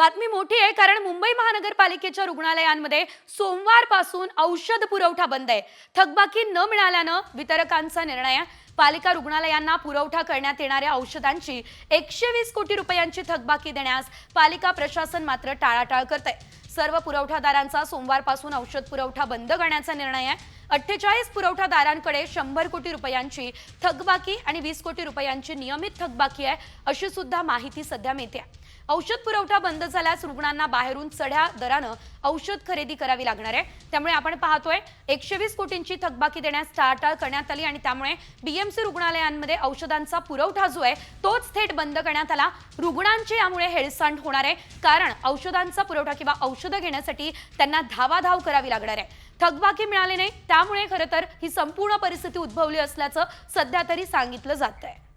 बातमी मोठी आहे कारण मुंबई महानगरपालिकेच्या रुग्णालयांमध्ये सोमवारपासून औषध पुरवठा बंद आहे। थकबाकी न मिळाल्यानं वितरकांचा निर्णय आहे। पालिका रुग्णालयांना पुरवठा करण्यात येणाऱ्या औषधांची 120 कोटी रुपयांची थकबाकी देण्यास पालिका प्रशासन मात्र टाळाटाळ करते। सर्व पुरवठादारांचा सोमवारपासून औषध पुरवठा बंद करण्याचा निर्णय आहे। 48 पुरवठादारांकडे 100 कोटी रुपयांची थकबाकी आणि 20 कोटी रुपयांची नियमित थकबाकी आहे, अशी सुद्धा माहिती सध्या मिळते। औषध पुरवठा बंद झाल्यास रुग्णांना बाहेरून चढ्या दरानं औषध खरेदी करावी लागणार आहे। त्यामुळे आपण पाहतोय 120 कोटींची थकबाकी देण्यास टाळाटाळ करण्यात आली आणि त्यामुळे बीएमसी रुग्णालयांमध्ये औषधांचा पुरवठा जो आहे तोच थेट बंद करण्यात आला। रुग्णांची यामुळे हेळसांड होणार आहे, कारण औषधांचा पुरवठा किंवा औषधं घेण्यासाठी त्यांना धावाधाव करावी लागणार आहे। थकबाकी मिळाली नाही, त्यामुळे खरं तर ही संपूर्ण परिस्थिती उद्भवली असल्याचं सध्या तरी सांगितलं जात आहे।